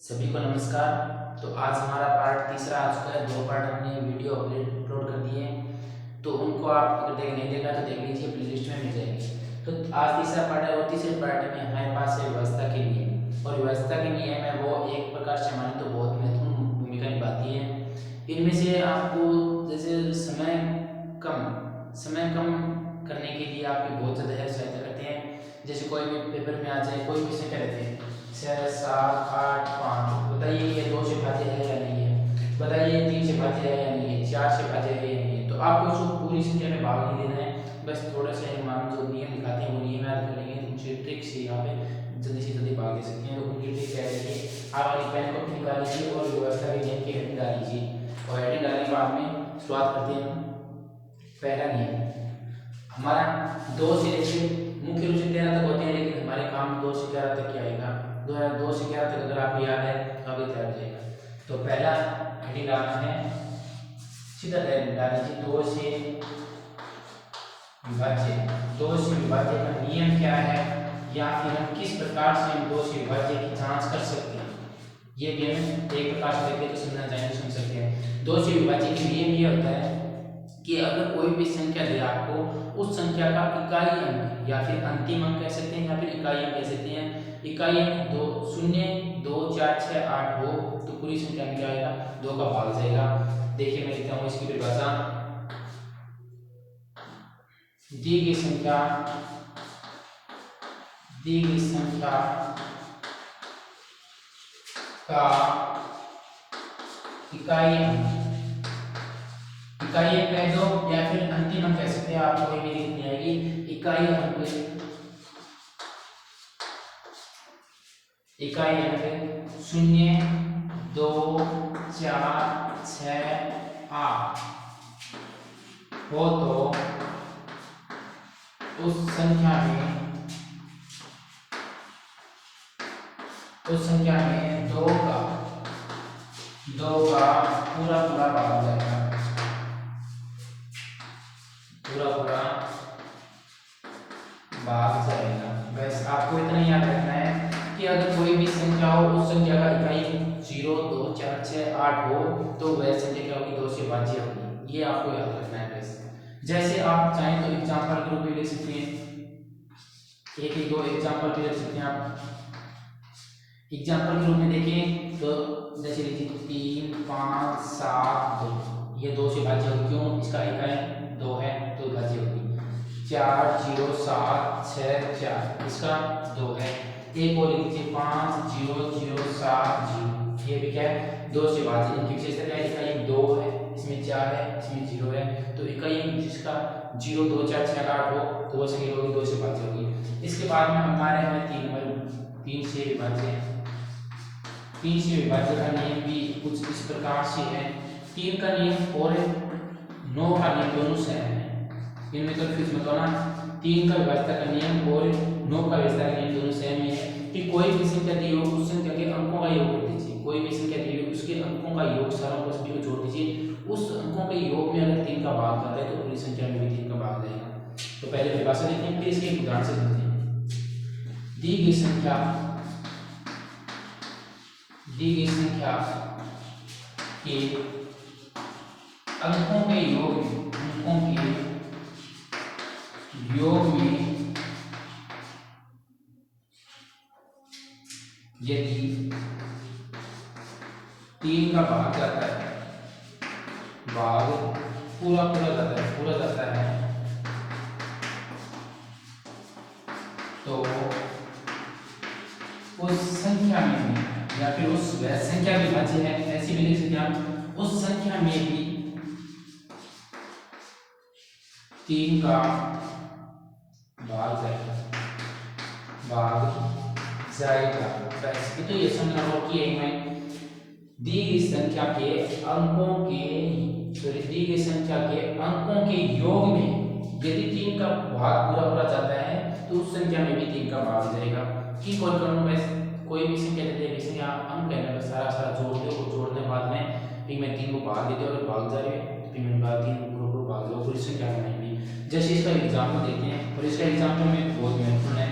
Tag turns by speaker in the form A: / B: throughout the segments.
A: सभी को नमस्कार। तो आज हमारा पार्ट तीसरा आ चुका है। 2 पार्ट हमने वीडियो अपलोड कर दिए हैं, तो उनको आप अगर नहीं देखा तो देख लीजिए, प्लेलिस्ट में मिल जाएगी। तो आज तीसरा पार्ट है और तीसरे पार्ट में हमारे पास है व्यवस्था के नियम। और व्यवस्था के नियम है वो एक प्रकार से माने तो बहुत महत्वपूर्ण भूमिका निभाती है। इनमें से आपको जैसे समय कम करने के लिए आपकी बहुत ज़्यादा हेल्प सहायता करते हैं। जैसे कोई भी पेपर में आ जाए, कोई भी संख्या रहते हैं 6, 7, 8, 5, बताइए ये 2 से भाज्य है या नहीं है, बताइए 3 से भाज्य है या नहीं है, 4 से भाज्य है या नहीं है। तो आपको इसको पूरी संख्या में भाग नहीं देना है, बस थोड़ा सा मान जो नियम दिखाते हैं वो नियम याद कर लेंगे, तो उनसे ट्रिक से यहाँ पे जल्दी से जल्दी भाग दे सकते हैं। तो उनकी ट्रिक क्या है कि आप अपनी पेन को निकाल लीजिए और व्यवस्था के नियम की हेडिंग डाल लीजिए। और हेडिंग डालने के बाद में शुरुआत करते हैं। पहला नियम हमारा 2 से लेकर मुख्य रूप से 13 तक होते हैं, लेकिन हमारे काम 2 से 11 तक क्या आएगा। 2 से 11 तक अगर आपको याद है तो आगे तैयार हो जाएगा। तो पहला हेडिंग डालना है, सीधा डाल दीजिए 2 से विभाज्य। 2 से विभाज्य का नियम क्या है, या फिर हम किस प्रकार से हम 2 से विभाज्य की जांच कर सकते हैं, ये भी हम एक प्रकार से देखते तो समझना चाहिए, सुन सकते हैं। 2 से विभाज्य का नियम ये होता है कि अगर कोई भी संख्या दे आपको, उस संख्या का इकाई अंक या फिर अंतिम अंक कह सकते हैं या फिर इकाई अंक कह सकते हैं। इकाई अंक 2 0 2 4 6 8 हो तो पूरी संख्या में क्या आएगा, 2 का भाग जाएगा। देखिए मैं लिखता हूँ इसकी परिभाषा। दी गई संख्या का इकाई अंक कह दो या फिर अंतिम अंक कह सकते हैं, आपको कोई भी दिक्कत नहीं आएगी। इकाई अंक 0 2 4 6 8 हो तो उस संख्या में 2 का पूरा भाग हो जाएगा। भाग जाएगा। बस आपको इतना याद रखना है कि अगर कोई भी संख्या हो, उस संख्या का इकाई 0 2 4 6 8 हो तो वह संख्या क्या होगी, 2 से भाज्य होगी। ये आपको याद रखना है। बस जैसे आप चाहें तो एग्जांपल के रूप में लिख सकते हैं, एक 2 एग्जांपल भी लिख सकते हैं आप। एग्जांपल के रूप में देखें तो जैसे लिखिए 3 5 7 2, ये 2 से भाज्य होगी। क्यों, इसका इकाई 2 है तो भाज्य होगी। 4 0 7 6 4, इसका 2 है। एक और लिख लीजिए 5 0 0 7 0, ये भी क्या है, 2 से भाज्य। इनकी विशेषता क्या है, इकाई 2 है, इसमें 4 है, इसमें 0 है। तो इकाई जिसका 0 2 4 6 8 हो तो वो संख्या होगी 2 से भाज्य होगी। इसके बाद में हमारे में 3 से विभाज्य है। 3 से विभाज्य का नियम भी कुछ इस प्रकार से है। 3 का नियम और 9 का नियम दोनों सेम है, इनमें कंफ्यूज मत होना। 3 का विभाज्यता का नियम और 9 का विभाज्यता का नियम दोनों सेम ही है कि कोई भी संख्या दी हो उस संख्या के अंकों का योग कर दीजिए। कोई भी संख्या दी हो उसके अंकों का योग सारों को सभी को जोड़ दीजिए। उस अंकों के योग में अगर 3 का भाग जाता है तो पूरी संख्या में भी 3 का भाग जाएगा। तो पहले परिभाषा देखते हैं, फिर इसके एक उदाहरण से देखते हैं। दी गई संख्या के अंकों के योग में यदि 3 का भाग जाता है, भाग पूरा जाता है तो उस संख्या में भी, या फिर उस वह संख्या विभाज्य है, ऐसी भी लिख सकते हैं आप, उस संख्या में भी 3 का भाग जाएगा। बस तो ये समझना हो कि दी गई संख्या के अंकों के योग में यदि 3 का भाग पूरा जाता है तो उस संख्या में भी 3 का भाग जाएगा। की कॉल करूँ, बस कोई भी संख्या देते हैं, जैसे आप अंक कहना बस सारा जोड़ दो, जोड़ने के बाद में फिर मैं 3 को भाग देते और भाग जा रहे हैं, फिर मैं 3 को पूरा भाग दो, पूरी संख्या बनाएंगे। जैसे इसका एग्जाम्पल देते हैं, और इसका एग्जाम्पल में बहुत महत्वपूर्ण है।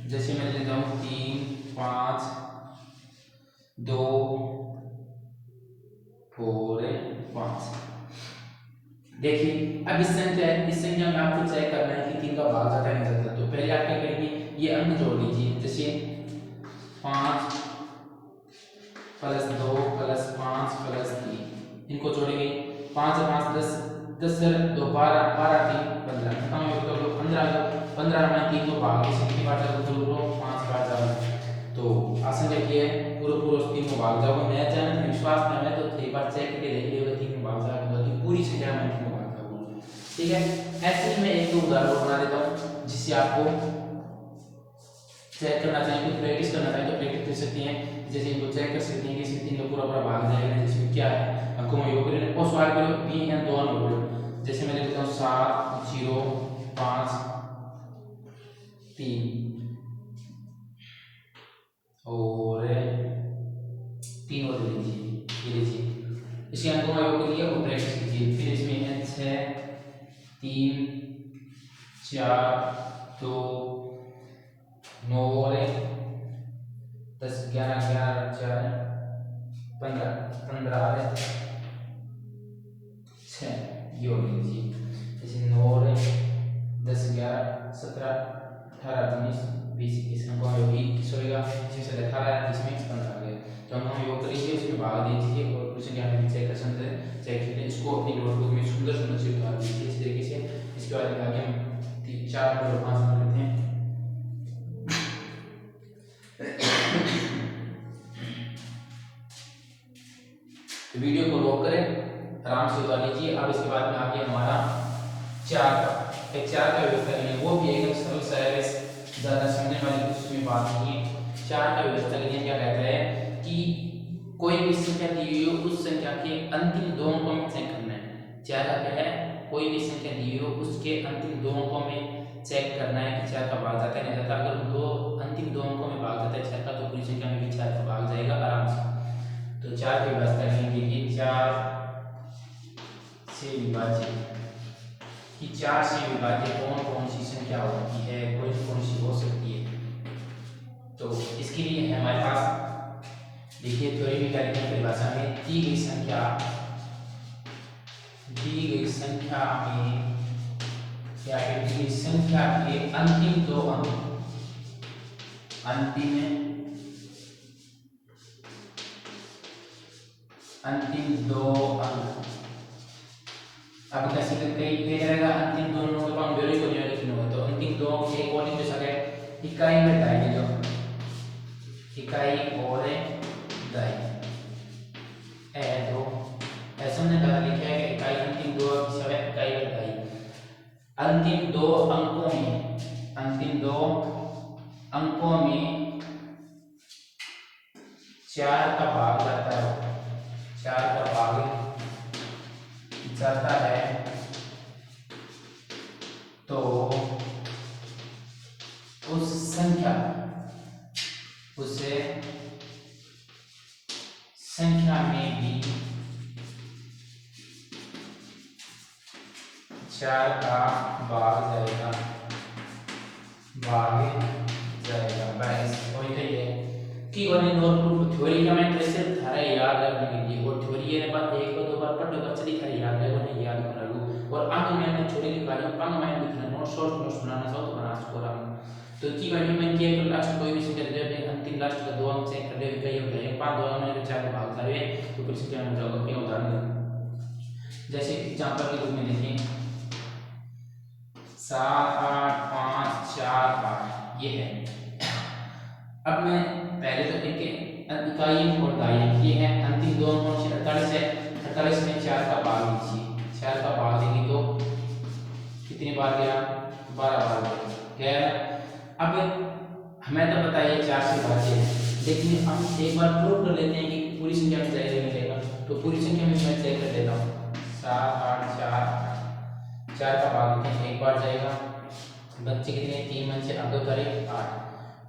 A: जैसे मैं लेता हूँ 3 5 2 और 5। देखिए अब इस संख्या में आपको चेक करना है कि 3 का भाग जाता है नहीं जाता। तो पहले आप क्या करेंगे, ये अंक जोड़ लीजिए। जैसे 5 प्लस 2 प्लस 5 प्लस 3, इनको जोड़ेंगे। 5 और 5 10, 10 और 2 12, 12 3 15, कम हो तो 15, 15 में 3 को भाग से कितनी बार जाओ तो 5 बार जाओ। तो आसान क्या है, पूरा 3 को भाग जाओ। नया चैनल विश्वास में है तो 3 बार चेक करके देख लीजिएगा 3 को भाग जाओ तो पूरी संख्या में 3 को भाग जाओ। ठीक है, ऐसे ही मैं एक दो उदाहरण बना देता हूँ जिससे आपको चेक करना चाहिए, तो प्रैक्टिस करना चाहिए तो प्रैक्टिस कर सकती हैं। जैसे इनको चेक कर सकते हैं कि इसमें 3 का पूरा भाग जाएगा, जिसमें क्या है अंकों में योग करें और सवाल करो बी एन दो नंबर। जैसे मैं लिखता हूँ 7 0 5 3 और 3 और लीजिए, ये लीजिए इसके अंकों का योग करिए और प्रैक्टिस कीजिए। फिर इसमें है 6 3 4 2 9 और 10 11 11 4 15 15 और 6, ये हो लीजिए। जैसे 9 और 10 11 17 18 19 20 21 अंकों में भी 21 होगा, इसमें से 18 इसमें 15 आ गया। तो हम योग करेंगे उसमें भाग दीजिए और कुछ क्या है चेक कर सकते हैं, चेक कीजिए। इसको अपनी नोटबुक में सुंदर सुंदर से उतार दीजिए इस तरीके से। इसके बाद आगे हम 4 और 5 करते हैं। तो वीडियो को रोक करें, आराम से उतार लीजिए। अब इसके बाद में आगे हमारा 4 का व्यवस्था करेंगे, वो भी एकदम सरल सा है, ज़्यादा समझने वाली कुछ उसमें बात नहीं है। 4 का व्यवस्था करिए, क्या कहता है कि कोई भी संख्या दी हुई हो उस संख्या के अंतिम 2 अंकों में चेक करना है। 4 का क्या है, कोई भी संख्या दी हुई हो उसके अंतिम 2 अंकों में चेक करना है कि 4 का भाग जाता है नहीं जाता। अगर अंतिम 2 अंकों में भाग जाता है 4 का तो पूरी संख्या में भी 4 का भाग जाएगा आराम से। तो 4 की व्यवस्था करेंगे कि 4 से विभाजित, कि 4 से विभाजित कौन कौन सी संख्या होती है, कौन सी हो सकती है। तो इसके लिए है हमारे पास, देखिए थ्योरी में क्या परिभाषा में दी गई संख्या में क्या है, दी गई संख्या के अंतिम 2 अंक, अंतिम 2 अंक। अब कैसे कई जाएगा, अंतिम दोनों को हम बेरी को लिखना होगा। तो अंतिम 2 एक और लिख सके इकाई में दाई, जो इकाई और दाई है तो ऐसा हमने कहा लिखा है कि इकाई अंतिम 2 सब इकाई और दाई। अंतिम 2 अंकों में 4 का भाग जाता है, 4 का भाग जाता है तो उस संख्या में भी 4 का भाग जाएगा बस वही तो ये कि वही नोटबुक थ्योरी का मैं कैसे थारा याद रखने के लिए, और थ्योरी है बात एक दो बार पढ़ के चली थारी याद है वो नहीं याद कर लूं। और आगे मैंने छोटी निकाली पंग में लिखना नोट शॉर्ट नोट्स बनाना चाहो तो बना सको रहा हूं। तो की वीडियो में किया कि लास्ट कोई भी संख्या दे दे अंतिम लास्ट का 2 अंक चेक कर ले कई होता है 5 2 में 4 का भाग जावे तो फिर से क्या हो जाएगा। क्या उदाहरण जैसे एग्जांपल के रूप में देखें 7 8 5 4 8 ये है। अब मैं पहले तो इकाई और दाई ये है अंतिम 2 अंकों से 48 है, 48 में 4 का भाग लीजिए, 4 का भाग देंगे तो कितनी बार गया 12 बार गया। अब हमें तो पता है 4 से भाज्य है, लेकिन हम एक बार प्रूव कर लेते हैं कि पूरी संख्या में जाएगा मिलेगा। तो पूरी संख्या में मैं चेक कर लेता हूँ 7 8 4 का भाग देते हैं एक बार जाएगा, बच्चे कितने 3 बच्चे अब करें 8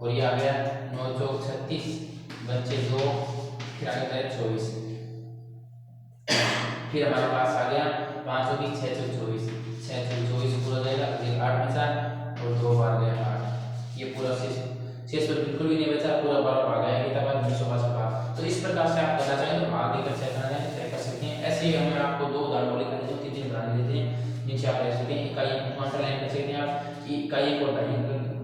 A: और ये आ गया 9 चौक 36 बच्चे 2 फिर आगे करें 24 फिर हमारे पास आ गया 5 की 6 चौक 24 6 चौक 24 पूरा जाएगा, फिर 8 बचा और 2 बार गया 8 ये पूरा 600 बिल्कुल भी नहीं बचा पूरा 12 भाग आएगा तब 952 का। तो इस ऐसे ही हमें आपको दो उदाहरण बोले दो तीन तीन उदाहरण देते हैं जिनसे आप ले सकते हैं। इकाई काउंटर लाइन कर सकते हैं आप कि इकाई को बताइए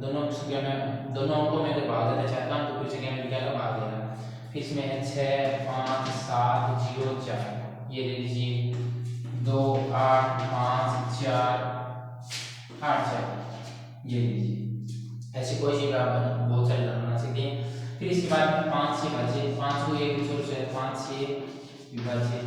A: दोनों संख्या में दोनों अंकों में अगर भाग देना चाहता हूँ तो फिर संख्या में क्या भाग देना। फिर इसमें है 6 5 7 0 4, ये ले लीजिए 2 8 5 4 8 4, ये लीजिए। ऐसे कोई भी आप बहुत सारे उदाहरण बना सकते हैं। फिर इसके बाद में 5 से भाज्य 5 को एक दूसरे से 5 से विभाज्य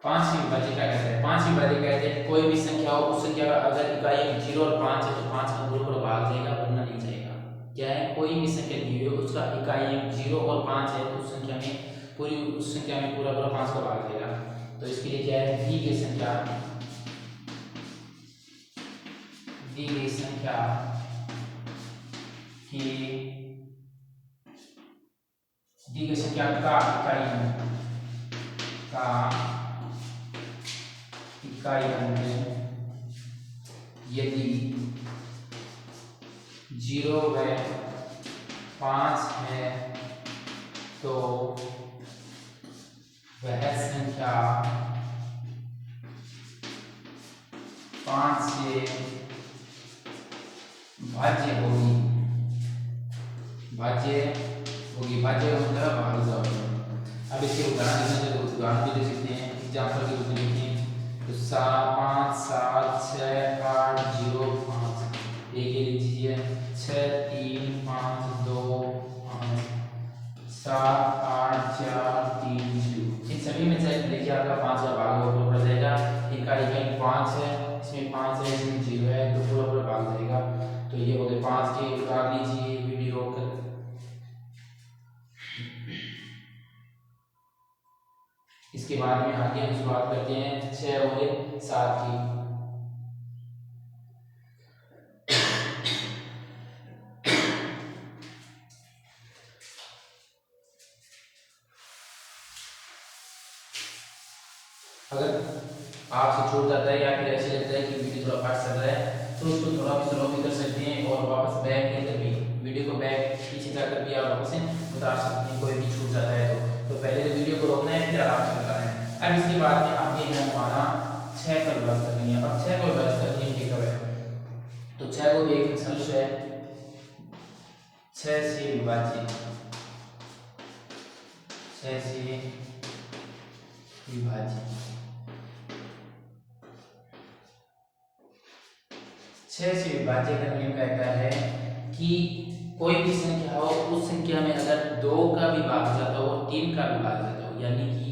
A: 5 से विभाज्य क्या कहते हैं? 5 से विभाज्य कहते हैं कोई भी संख्या हो उस संख्या का अगर इकाई 0 और 5 है तो 5 का पूरा पूरा भाग जाएगा वरना नहीं जाएगा। क्या है? कोई भी संख्या दी हुई है उसका इकाई 0 और 5 है तो उस संख्या में उस संख्या में पूरा पूरा 5 का भाग जाएगा। तो इसके लिए क्या है? दी गई संख्या की दी गई संख्या का इकाई अंक यदि 0 व 5 है तो वह संख्या 5 से भाज्य होगी। भाज्य मतलब भाग जाओ। अब इसके उदाहरण भी दे सकते हैं। एग्जाम्पल के रूप में लिखें तो 5 7 6 8 0 5, एक ये लीजिए 6 3 5 2 5 7 8 4 3 0। इन सभी में से देखिए आपका 5 का भाग ऊपर पड़ जाएगा। इकाई में 5 है, इसमें 5 है, इसमें 0 है तो पूरा पूरा भाग जाएगा। तो ये हो गए 5 के उतार लीजिए वीडियो कर। इसके बाद में आगे हम शुरुआत करते हैं 6 और 7 की। अगर आपसे छूट जाता है या फिर ऐसे लगता है कि वीडियो थोड़ा फास्ट चल रहा है तो उसको थोड़ा भी स्लो भी कर सकते हैं और वापस बैक लेकर भी वीडियो को बैक पीछे जाकर भी आप वापस उतार सकते हैं कोई भी छूट जाता है तो पहले तो वीडियो को रोकना है फिर आराम से करना है। अब इसके बाद में आगे है हमारा 6 का विभाजन करनी है। अब 6 को विभाजन करनी है कब है तो 6 को भी एक सदस्य है 6 से विभाजित 6 से विभाजित 6 से विभाज्य का नियम कहता है कि कोई भी संख्या हो उस संख्या में अगर 2 का भी भाग जाता हो 3 का भी भाग जाता हो यानी कि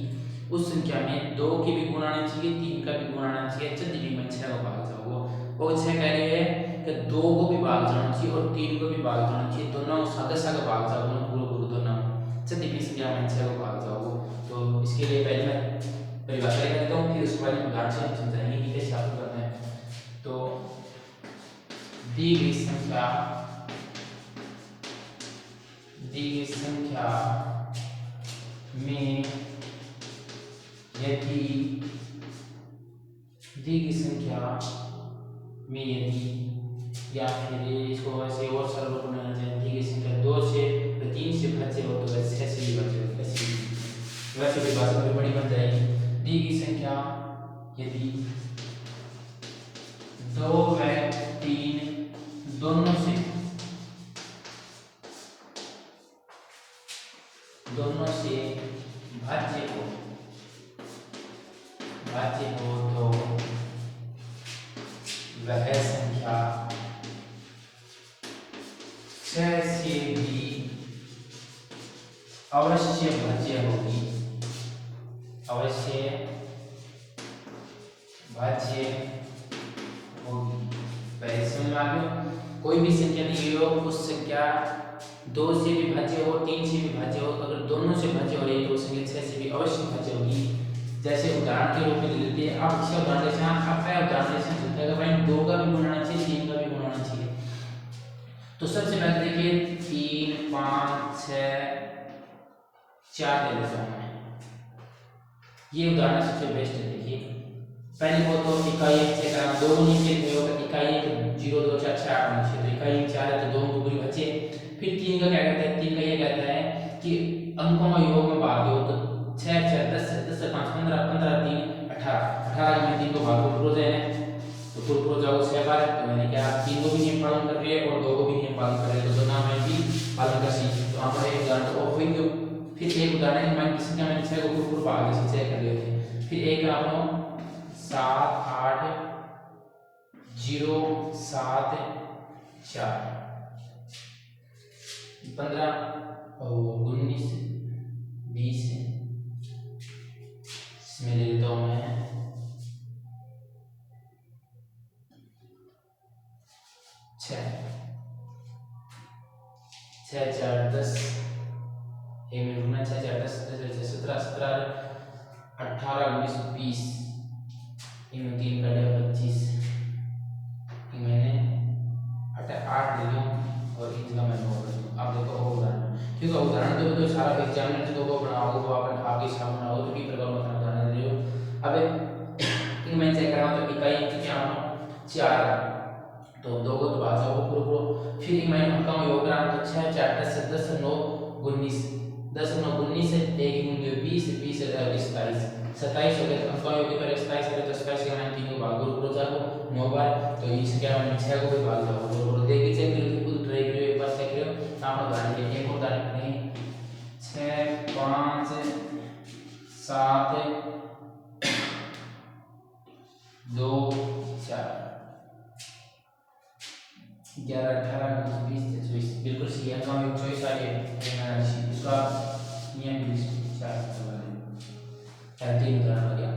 A: उस संख्या में 2 की भी गुण आना चाहिए 3 का भी गुण आना चाहिए जब भी में 6 को भाग जाओ वो 6 कह रही है कि 2 को भी भाग जाना चाहिए और 3 को भी भाग जाना चाहिए दोनों सदस्य का भाग जाओ पूरा दोनों जब भी संख्या में 6 को भाग जाओ। तो इसके लिए पहले मैं परिभाषा लिख देता हूँ फिर उसके बाद उदाहरण से हम समझाएंगे कि कैसे आपको करना है। तो दी गई संख्या में यदि या फिर इसको ऐसे और सरल रूप में बनाना चाहिए दी गई संख्या 2 से 3 से भाज्य हो तो 6 से विभाज्य हो वैसे विभाजन भी बड़ी बन जाएगी। दी गई संख्या यदि 2 व 3 दोनों से भाज्य हो तो वह संख्या 6 से भी अवश्य भाज्य होगी। पहले समझ में आ गया। कोई भी संख्या दी हो उस संख्या 2 से भी भाज्य हो 3 से भी भाज्य हो अगर दोनों से भाज्य हो रही है तो संख्या 6 से भी अवश्य भाज्य होगी। जैसे उदाहरण के रूप में ले लेते हैं। अब इसका उदाहरण जैसे आप पहला उदाहरण जैसे होता है भाई 2 का भी गुण आना चाहिए 3 का भी गुण आना चाहिए। तो सबसे पहले देखिए 3 5 6 4 ले लेता हूं मैं। ये उदाहरण सबसे बेस्ट है। देखिए पहले को तो इकाई से करना 2 नीचे होगा इकाई 0 2 4 6 8 नीचे तो इकाई 4 है तो 2 दूरी बचे। फिर 3 का क्या कहता है 3 का ये कहता है कि अंकों का पालन करे तो दोनों में भी पालन कर सी। तो यहाँ पर एक उदाहरण तो हुई क्यों, फिर एक उदाहरण मान किसी का मैंने 6 को पूरा भाग से चेक कर लेते हैं। फिर एक आपको 7 8 0 7 4 15 और 19 20 इसमें ले लेता हूँ मैं 6 6 4 10 एक मिनट रुकना 6 4 10 17 17 18 19 20 इनमें 3 का 25 मैंने 8 ले लिया और इनका मैं 9 कर दूँ। आप देखो वो उदाहरण क्योंकि उदाहरण तो सारा एग्जामिनर जो वो बनाओगे वो आप आपके हिसाब बनाओ तो भी प्रकार में उदाहरण दे रहे हो। अब मैं चेक कर रहा हूँ तो इकाई क्या हो 4 तो 2 को तो भाग जाओ पूरा फिर मैं अंका में योग रहा तो 6 4 10 10 9 19 10 9 19 से 1 20 20 27 27 हो गए अंका योग पर 27 है तो 27 के मैंने 3 को भाग पूरा जाओ 9 बार तो इस क्या मैंने 6 को भी भाग जाओ और देखिए चेक करो खुद ट्राई करो एक बार चेक करो आप उदाहरण के एक उदाहरण नहीं 6 5 7 2 4 11 18 19 20 24 बिल्कुल सही है। काम एक चॉइस आ गया इसका नियम 20 4 है 3 उदाहरण हो गया।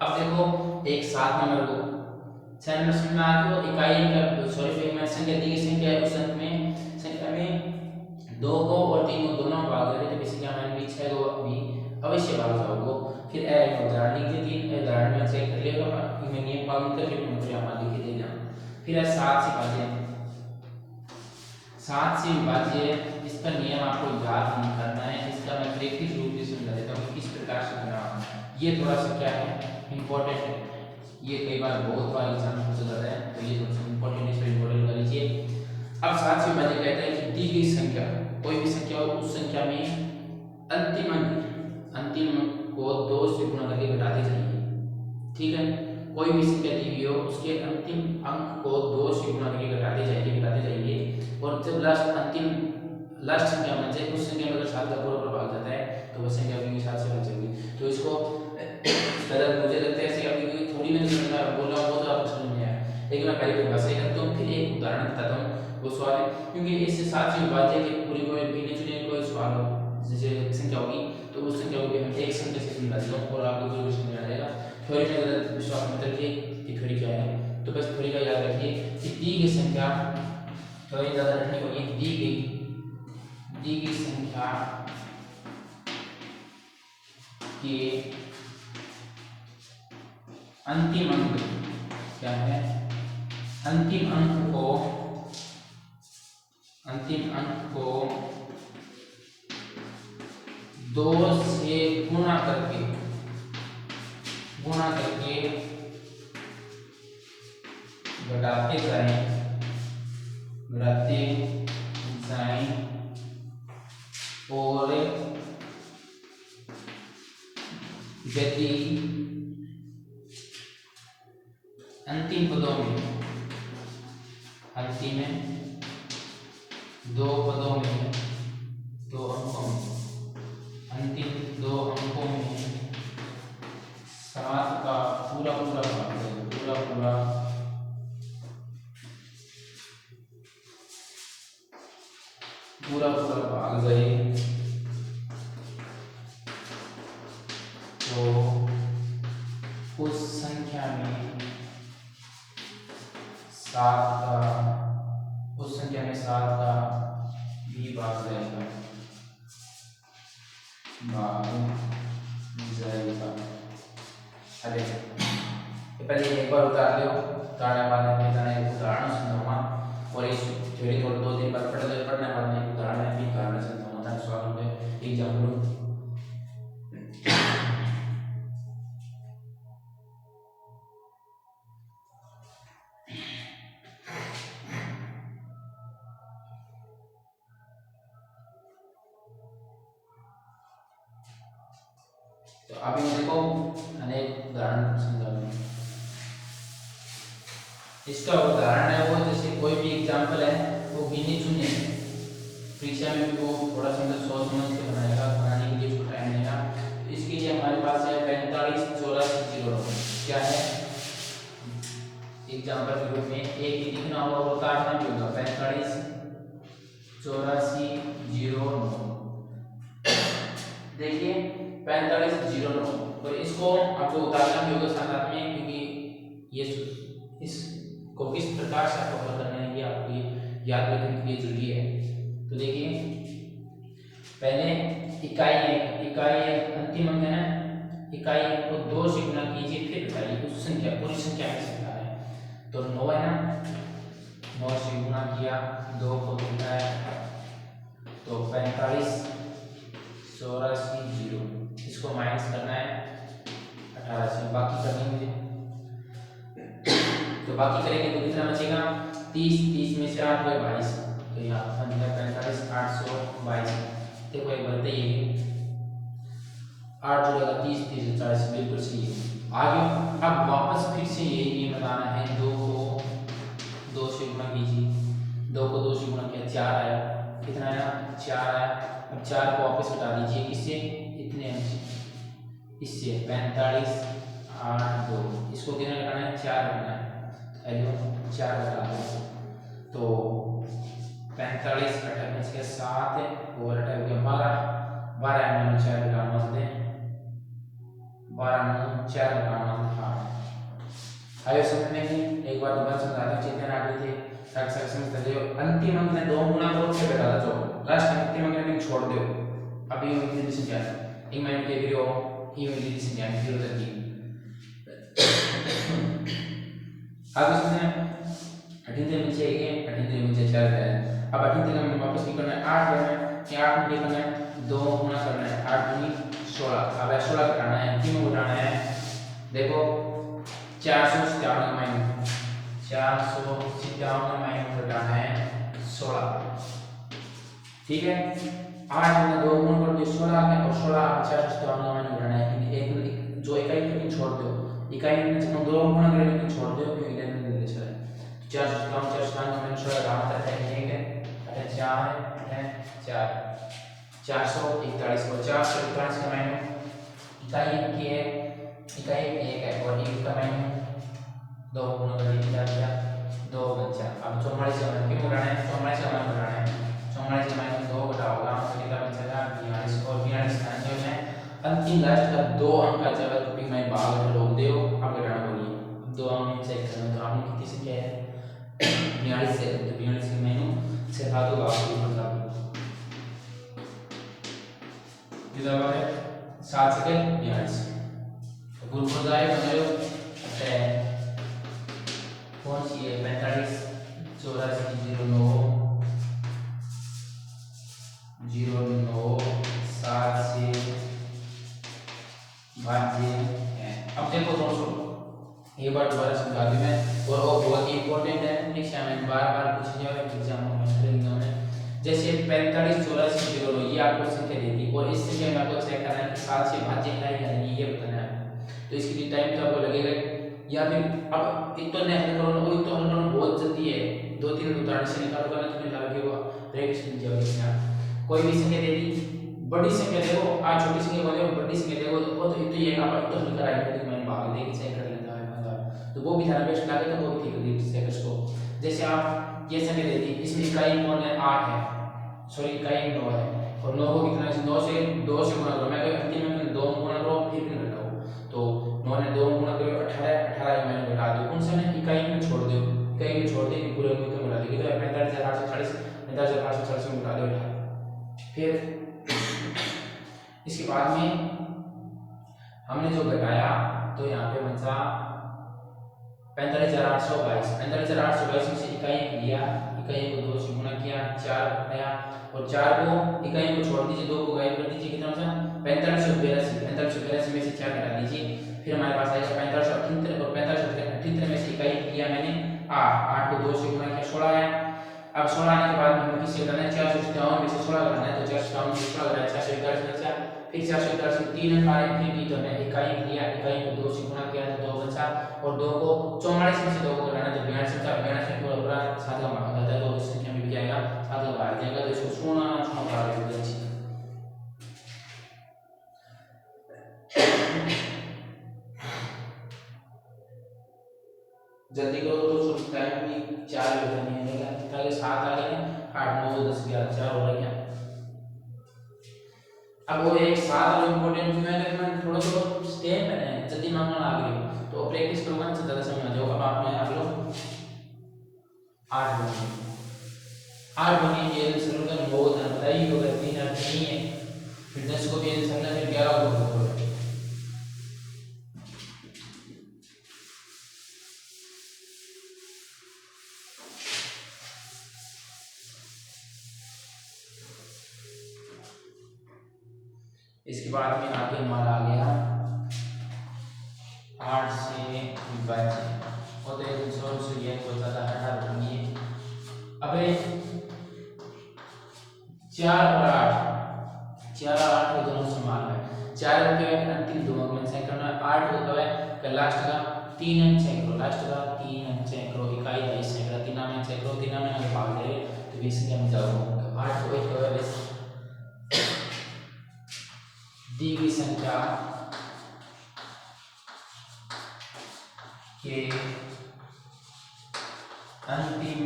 A: अब देखो एक 7 नंबर को 6 नंबर समझ में आ गया इकाई का सॉरी फ्रेगमेंट संख्या दी गई संख्या है उस संख्या में 2 को और 3 को दोनों भाग रहे तो किसी का मान भी 6 को भी अवश्य भाग जाओगे। फिर एक उदाहरण लिख दिए 3 उदाहरण में चेक कर लिया मैं नियम पालन करके मुझे यहाँ लिख के देना। फिर है 7 से भाज्य 7 से विभाज्य इसका नियम आपको याद नहीं करना है इसका मैं प्रैक्टिस रूप से समझा देता हूँ किस प्रकार से करना ये थोड़ा सा क्या है इंपॉर्टेंट है ये कई बार बहुत बार एग्जाम में पूछा जाता है तो ये थोड़ा सा इंपॉर्टेंट है इसको इंपॉर्टेंट कर लीजिए। अब 7 से विभाज्य कहता है कि दी गई संख्या कोई भी संख्या हो उस संख्या में अंतिम अंक को 2 से गुणा करके घटाते जाइए। ठीक है कोई भी संख्या दी हुई हो उसके अंतिम अंक को 2 से गुणा करके घटाते जाइए और जब लास्ट संख्या बन जाए उस संख्या में अगर 7 का पूरा भाग जाता है तो वह संख्या भी 7 से बन जाएगी। तो इसको मुझे लगता है ऐसे अभी थोड़ी मैंने समझ में बोल रहा हूँ वो तो आपको समझ में आया लेकिन मैं पहले भाषा ही करता हूँ फिर एक उदाहरण बताता हूँ वो सवाल है क्योंकि इससे 7 से विभाज्य की पूरी कोई गिने चुने कोई सवाल हो जैसे संख्या होगी तो उस संख्या को भी हम एक संख्या से समझा देता हूँ और आपको कोई क्वेश्चन नहीं आ जाएगा। थ्योरी में अगर विश्वास मत रखिए कि थ्योरी क्या है तो बस थ्योरी का याद रखिए कि दी गई संख्या थ्योरी ज़्यादा रखनी होगी दी गई संख्या के अंतिम अंक क्या है अंतिम अंक को 2 से गुणा करके घटाते जाएं और यदि अंतिम पदों में दो पदों में 2 अंकों में अंतिम 2 अंकों में 7 का पूरा भाग जाए तो उस संख्या में 7 का भी भाग जाएगा अरे पहले एक बार उतार लो उतारने बाद में एक उदाहरण समझाऊंगा और इस थ्योरी को 2-3 बार पढ़ने बाद में एक उदाहरण भी कारण समझाऊंगा ताकि सवाल में एग्जाम्पल तो अभी देखो अनेक उदाहरण समझा दूँ। इसका उदाहरण है वो, जैसे कोई भी एग्जाम्पल है वो गिने चुने परीक्षा में भी वो थोड़ा सा सोच समझ के बनाएगा, बनाने के लिए उसको टाइम लेगा। तो इसके लिए हमारे पास है 45 84 09। क्या है एग्जाम्पल के रूप में एक ही लिखना होगा और काटना भी होगा। 45 84 09। देखिए 45 09, और इसको आपको उतारना भी होगा साथ में, क्योंकि ये इसको किस प्रकार से आपको हल करना है ये आपको याद रखने के लिए जरूरी है। तो देखिए पहले इकाई एक अंतिम अंक है ना, इकाई एक को 2 से गुणा कीजिए फिर बताइए उस संख्या पूरी संख्या में से बता रहे हैं। तो 9 है ना, 9 से गुणा किया 2 को देता है तो 45 84 0, इसको माइनस करना है 18 से, बाकी करनी मुझे। तो बाकी करेंगे तो कितना बचेगा 30 में से 8 गए 22, तो यहाँ बन गया 45 822। देखो एक बार ये 8 जुड़ेगा 30 30 40, बिल्कुल सही है। आगे अब वापस फिर से ये बताना है 2 को 2 से गुणा कीजिए, 2 को 2 से गुणा किया 4 आया, कितना आया 4 आया। अब 4 को वापस हटा दीजिए, किससे इतने इससे 45 8 2, इसको कितना घटाना है 4 घटाना है, 4 घटा दो तो 45 28 के 7 और 8 हो गया 12, 12 में 4 घटाना होते हैं 12 में 4 घटाना होते हैं 8। आयो समझ में नहीं, एक बार दोबारा समझा दो, चेतन आगे थे साक्षर समझ दे। अंतिम अंक में 2 गुना करो फिर घटा दो, लास्ट अंतिम अंक में छोड़ दो। अभी ये डिवीजन क्या है, एक माइनस के वीडियो ये डिवीजन क्या है 0 तक की। आगे सुनना 18 में चाहिए 18 में 4 है। अब 18 का में वापस निकलना है 8 करना है कि 8 में करना है 2 गुना करना है 8 दूनी 16। अब 16 घटाना है, तीनों घटाना है। देखो 457 का माइनस 457 का माइनस घटाना है 16, ठीक है। 8 में 2 गुना कर दो 16 है और 16 457 का माइनस घटाना है, एक जो इकाई को छोड़ दो, इकाई में जब 2 गुना करेंगे तो छोड़ दो क्योंकि इधर में ले चला है। 457 का माइनस 16 का मतलब है 1 है 4 है 4 441 और 441 का माइनस इकाई की है, इकाई 1 है और 1 का माइनस 2 गुना कर दिया 2 बचा। अब 44 का माइनस क्यों घटाना है, 44 का माइनस घटाना है, 44 का माइनस 2 घटाओगा तो कितना बचेगा 42 और 42 का आंसर है अंतिम लास्ट का 2 अंक का जगह टॉपिक में भाग रोक दो आप घटाना बोलिए। 2 अंक में चेक करना तो आपने कितनी संख्या है 42 से, तो 42 के मैंने से भाग दो आपको मतलब कितना है 7 सेकंड 42। तो ग्रुप हो जाए बनाओ है कौन सी है 45 84 09 09 7 से भाज्य है। अब देखो दोस्तों ये बार दोबारा समझा दूं मैं, और वो बहुत ही इंपॉर्टेंट है परीक्षा में बार-बार पूछी जाए एग्जाम में। जैसे 45 84 09 ये आपको संख्या दी थी और इस संख्या में आपको चेक करना है कि 7 से भाज्य है या नहीं ये बताना है। तो इसके लिए टाइम तो आपको लगेगा, या फिर अब एक तो नहीं हल करो ना, एक तो हल करना बहुत जल्दी है, 2-3 उदाहरण से निकालोगे ना तुम्हें लगेगा प्रैक्टिस कीजिए। कोई भी संख्या दे दी, बड़ी संख्या देखो आज छोटी संख्या बोले बड़ी संख्या देखो तो ये आप तो हल कराएंगे तो मैंने भाग दे के चेक कर लेता है बंदा, तो वो भी ध्यान बेस्ट लगे तो वो भी ठीक कर दी सेकंड्स को। जैसे आप ये संख्या दे दी, इसमें इकाई कौन है 8 है, सॉरी इकाई 9 है और 9 को कितना है 2 से गुणा करो, मैं अंतिम में 2 गुणा करो फिर भी घटाओ, तो 9 ने 2 गुणा करो 18 मैंने घटा दो, कौन सा ने इकाई में छोड़ दो, इकाई में छोड़ दे पूरे में तो घटा देगी तो 45840 45840 में घटा दो। फिर इसके बाद में हमने जो घटाया तो यहाँ पे बचा 45822, 45822 में से इकाई लिया, इकाई को 2 से गुणा किया 4 आया और 4 को इकाई को छोड़ दीजिए 2 को गायब कर दीजिए, कितना बचा 4582 में से 4 घटा दीजिए, फिर हमारे पास आएगा 4578 और 4578 में से इकाई लिया मैंने 8 को 2 से गुणा किया 16 आया। अब 16 आने के बाद हमें किससे घटाना है 457 में से 16 घटाना है, तो 457 में से 16 घटाया 441 बचा फिर 411 से 3 अंक आ रहे हैं, फिर भी तो हमने इकाई लिया, इकाई को 2 से गुणा किया तो 2 बचा, और 2 को 44 में से 2 को घटाना तो 82 का 82 पूरा पूरा 7 का मान आता है, तो इस संख्या में भी जाएगा 7 का भाग जाएगा, तो इसको सोना सोना बना लेंगे। जल्दी करो तो शुरू टाइम भी 4 हो जानी है, पहले 7 आ गए, 8 9 10 11 4 हो रहा है। अब वो एक 7 वाला इंपॉर्टेंट क्यों है, मैं थोड़ा सा स्टेप है जल्दी मांगना आ गई तो प्रैक्टिस करोगे ना ज्यादा समझ आ जाओ। अब आपने आप लो 8 बनी, 8 बनी ये शुरू का 9 था बताइए, अगर 3 अंक नहीं है फिर 10 को भी ऐसे समझना, फिर 11 को बोलो। इसके बाद में आगे हमारा आ गया 8 से विभाज्य, और तो एक सोच से ये हो जाता है 18 बनी। अबे 4 और 8, 4 और 8 को दोनों समान है, 4 को क्या है अंतिम दो अंक में चेक करना है, 8 को क्या है लास्ट का 3 अंक चेक करो, लास्ट का 3 अंक चेक करो, इकाई है चेक करो, 3 में चेक करो, 3 में अगर भाग दे तो 20 संख्या में जाओ। 8 को एक है दी गई संख्या के अंतिम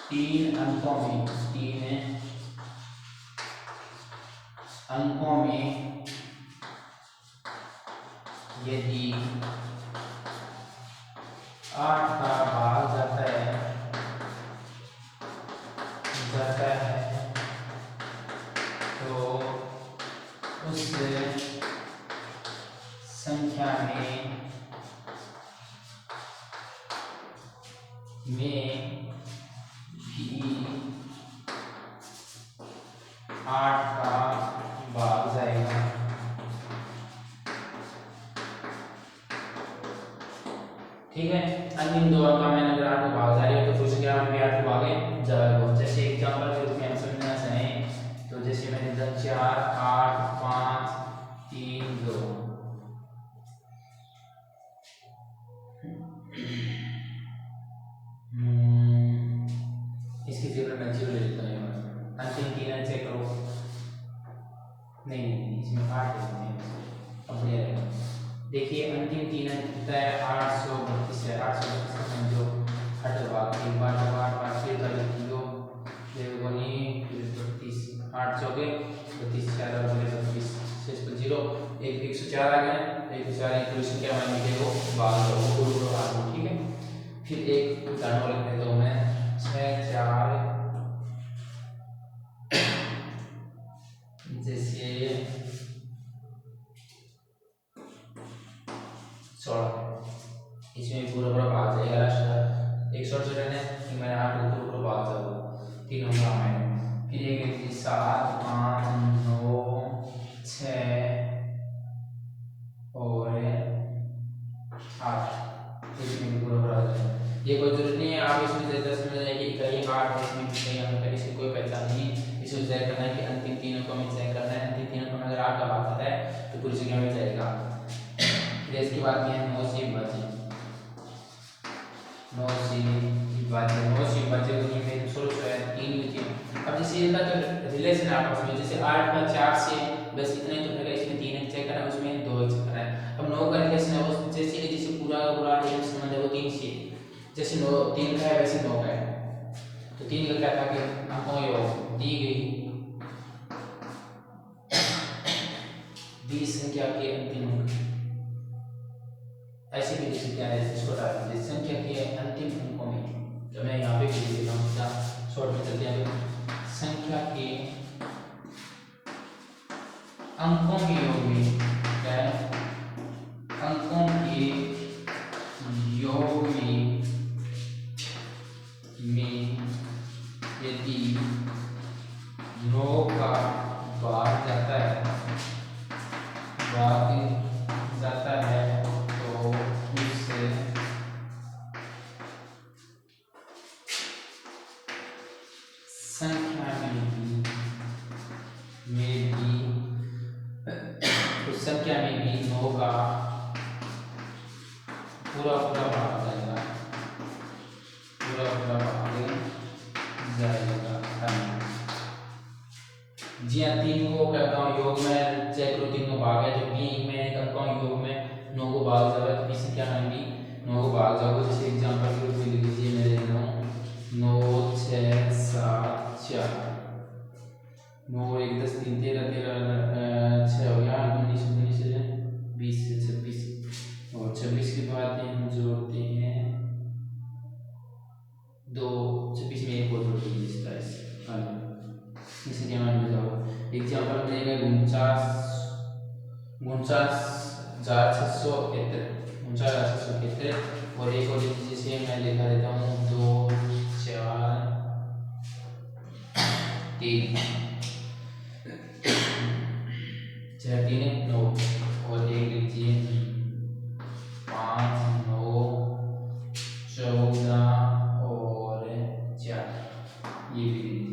A: 3 अंकों में, 3 अंकों में यदि 8 का भाग जाता है तो उस संख्या में भी 8 का भाग जाएगा। ठीक है, अंतिम दो अंक में अगर 8 का भाग जा रही है तो फिर क्या हम 8 को भागे जाएगा। जैसे एग्जांपल के रूप में हम समझना चाहें तो जैसे मैंने 10 4 8 5 3 2, इसकी जगह मैं 0 ले लेता हूँ, अंतिम 3 अंक चेक करो, नहीं इसमें 8 है, अब ये देखिए अंतिम 3 अंक कितना है 832 है, 832 का समझो 8 भाग 3 बार 8 बार फिर कर दो देखो नहीं फिर 32 8 चौके 32 4 और 32 शेष पर 0 एक 104 आ गया, 104 एक क्वेश्चन क्या मान लीजिए वो भाग दो भाग दो। ठीक है, फिर एक उदाहरण और लिख देता हूं मैं 6 4 जैसे 16, इसमें पूरा पूरा भाग जाएगा लास्ट 168 है कि मैंने 8 को पूरा पूरा भाग जाऊंगा 3 होगा मैं, फिर एक 7 5 9 6 और 8, इसमें भी पूरा पूरा आ जाएगा। ये कोई जरूरत नहीं है आप इसमें से 10 में जाएगी कहीं 8 है इसमें भी कहीं हमें इसकी कोई पहचान नहीं, इसे चेक करना है कि अंतिम 3 अंकों में चेक करना है, अंतिम 3 अंकों में अगर 8 का भाग आता है तो पूरी संख्या में जाएगा। फिर इसके बाद में 9 से विभाज्य, 9 से विभाज्य, 9 से विभाज्य को में 16 है 3 बचे। अब जैसे इनका जो रिलेशन है आपस में, जैसे 8 का 4 से बस इतना ही तो रहेगा, इसमें 3 अंक चेक करना है उसमें 2 अंक चेक करना है। अब 9 का रिलेशन है वो जैसे पूरा पूरा एक संबंध है वो 3 से, जैसे 9 3 का है वैसे 9 का है, तो 3 का क्या था कि अंकों योग दी गई संख्या के अंतिम अंक, ऐसे भी लिख सकते हैं इसको डाल दीजिए संख्या के अंतिम अंकों में, तो मैं यहाँ पे भी लिख देता हूँ क्या शॉर्ट में चलते हैं, संख्या के अंकों के योग में क्या है, अंकों के योग में यदि 9 का भाग जाता है तो उससे संख्या पूरा पूरा भाग जाएगा, पूरा पूरा भाग जाएगा। जी हाँ, 3 को करता हूँ योग में, चेक करो 3 को भाग है, जो भी मैं करता हूँ योग में 9 को भाग जाएगा, तो किसी क्या नाम भी 9 को भाग जाओगे। जैसे एग्जाम्पल के रूप में लिख लीजिए, मैं लिख रहा हूँ 9 6 7 4, 9 1 10 3 13 13 6 हो गया, 19 19 20 26, और 26 के बाद हम जोड़ते हैं 2, 26 में एक और जोड़ दीजिए 27। इसे क्या मान जाओ, एग्जाम्पल देंगे 49,671 और एक और जिसे मैं लिखा देता हूँ 2 4 3 4 3 9, और एक लीजिए 5 9 14 और 4, ये भी लीजिए।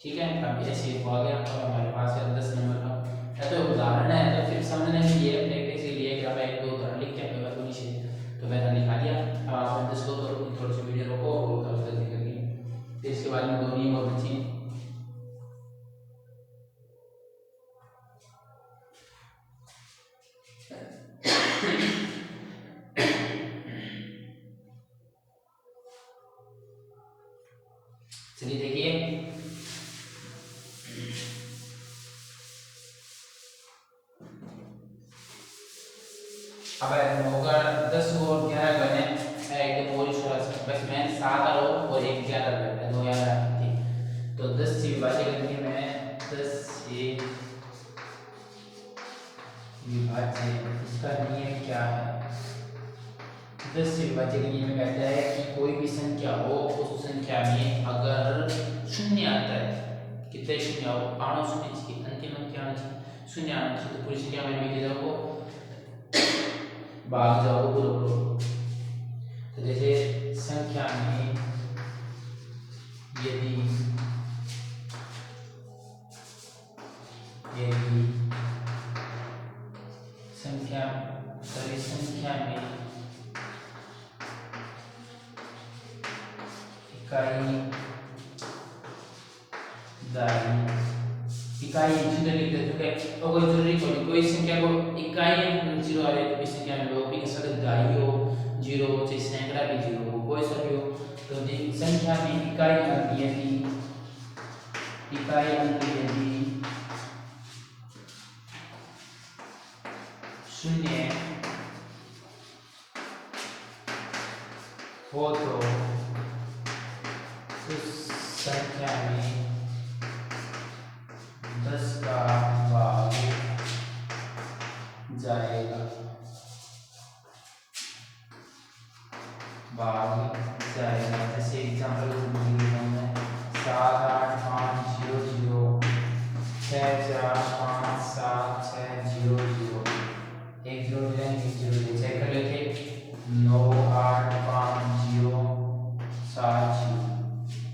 A: ठीक है, अब ऐसे हो गया। अब हमारे पास है 10 नंबर का, तो उदाहरण है, तो फिर समझने के लिए प्रैक्टिस के लिए कि अब 1 2 उदाहरण लिख के अपने बातों नीचे तो मैंने लिखा दिया। अब आप 10 को तो थोड़ी सी वीडियो रोको और कल तक करिए, फिर इसके बाद में 2 नियम और बचे। चलिए देखिए, अब 9 का 10 और 11 बने एकदम और बस मैं 7 और 1 11 बैठा 9 11 ठीक। तो 10 से विभाजित करके मैं 10 से विभाजित, इसका नियम क्या है? 10 से विभाजित नियम कहता है कि कोई भी संख्या हो, उस संख्या में अगर शून्य आता है, कितने शून्य हो, आणु शून्य चाहिए, अंतिम अंक क्या आना चाहिए, शून्य आना चाहिए, तो पूरी संख्या में मिल जाओ भाग जाओ पूरा। तो जैसे संख्या में यदि संख्या में इकाई जीरो लिख देते हैं, तो कोई जरूरी कोई संख्या को इकाई जीरो आ रही है, तो इस संख्या में लोग भी सदस्य दाई हो जीरो, चाहे सैकड़ा भी जीरो हो, कोई सा भी हो, तो संख्या में इकाई अंक यदि शून्य हो तो उस संख्या में 10 का भाग जाएगा, जैसे एग्जाम्पल 7 8 5 0 0 6 4 5 7 6 0 0, एक जीरो चेक कर लेते 9 8 5 0 7 0,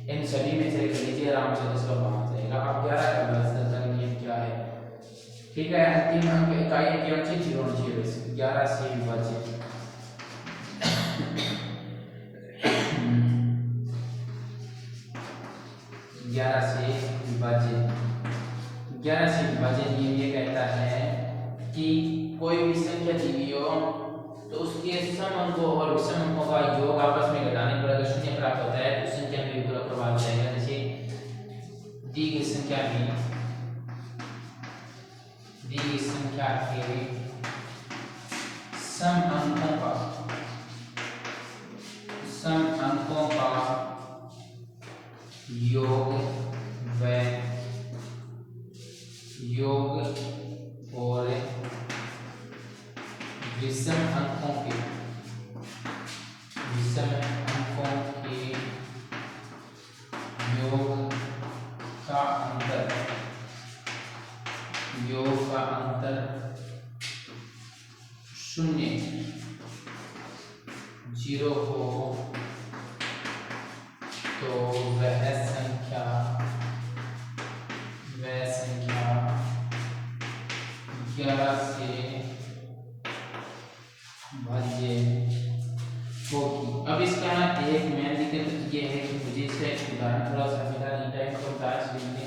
A: इन सभी में चेक कर लीजिए आराम से, 10 का भाग जाएगा। अब 11 का नियम क्या है? ठीक है, अंतिम अंक इकाई क्या होनी चाहिए, जीरो होनी चाहिए। 11 से विभाजित 11 से विभाजित नियम ये कहता है कि कोई भी संख्या दी हुई हो तो उसके सम अंकों और विषम अंकों का योग आपस में घटाने पर अगर शून्य प्राप्त होता है तो संख्या में पूरा प्रभाव जाएगा। जैसे दी गई संख्या के सम अंकों का योग और विषम अंकों के योग का अंतर शून्य जीरो हो तो वह संख्या 11 से भाज्य होगी। अब इसका ना एक मेन दिक्कत ये है कि मुझे इसका एक उदाहरण थोड़ा सा मिला नहीं, टाइम का बता इसलिए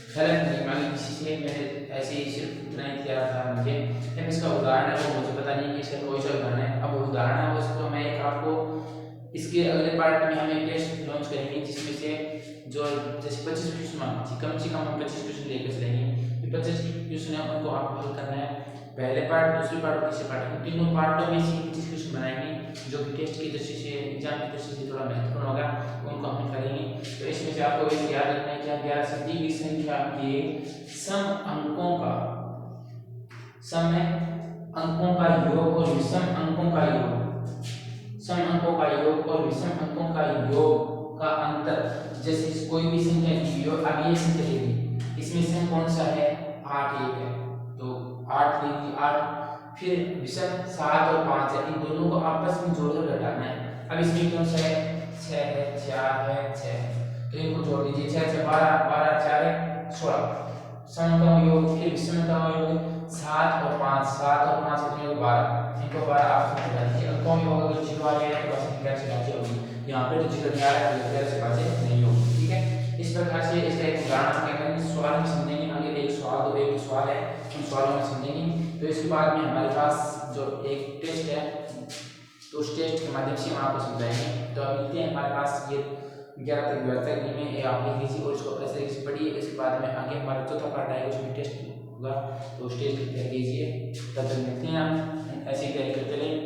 A: गलत नहीं मान किसी से मैंने ऐसे ही सिर्फ इतना ही किया था मुझे, लेकिन इसका उदाहरण है वो मुझे पता नहीं कि इसका कोई सा उदाहरण है। अब उदाहरण है उसको मैं एक आपको इसके अगले पार्ट में हम एक टेस्ट लॉन्च करेंगे जिसमें से जो जैसे 25 क्वेश्चन कम से कम हम 25 क्वेश्चन लेकर चलेंगे। 25 क्वेश्चन है उनको आपको हल करना है, पहले पार्ट, दूसरे पार्ट और तीसरे पार्ट, इन तीनों पार्टों में से 25 क्वेश्चन बनाएंगे जो कि टेस्ट की दृष्टि से, एग्जाम की दृष्टि से थोड़ा महत्वपूर्ण होगा, उनको हम करेंगे। तो इसमें से आपको ये याद रखना है कि आप 11 से दी गई संख्या के सम अंकों का, सम है अंकों का योग और विषम अंकों का योग, सम अंकों का योग और विषम अंकों का योग का अंतर, जैसे कोई भी संख्या दी हो, अब ये संख्या दी गई, इसमें सम कौन सा है 8 1 है तो 8 लेगी 8, फिर विषम 7 और 5 है, इन दोनों को आपस में जोड़कर घटाना है। अब इसमें कौन सा है 6 है 4 है 6, तो इनको जोड़ दीजिए 6 से 12 12 4 है 16, सम का योग फिर विषम का योग 7 और 5, 7 और 5 कितने हो 12, इनको 12 आपस में घटा दीजिए। अब कौन योग अगर जीरो आ रहा है तो बस इनका से बातें होगी, यहाँ पे तो जीरो नहीं आ रहा है तो इधर से बातें नहीं होगी, ठीक है। इस प्रकार से इसका एक उदाहरण हम क्या करेंगे, सवाल में समझेंगे, आगे एक सवाल दो एक सवाल है उन सवालों में समझेंगे। तो इसके बाद में हमारे पास जो एक टेस्ट है तो उस टेस्ट के माध्यम से हम आपको समझाएंगे। तो अब मिलते हैं हमारे पास ये 11 तक व्यवस्था में ये आप लिख लीजिए और इसको अपने तरीके से पढ़िए। इसके बाद में आगे हमारा चौथा पार्ट आएगा उसमें टेस्ट होगा, तो उस टेस्ट की तैयारी कीजिए। तब तक मिलते हैं, हम ऐसे ही तैयारी करते रहेंगे।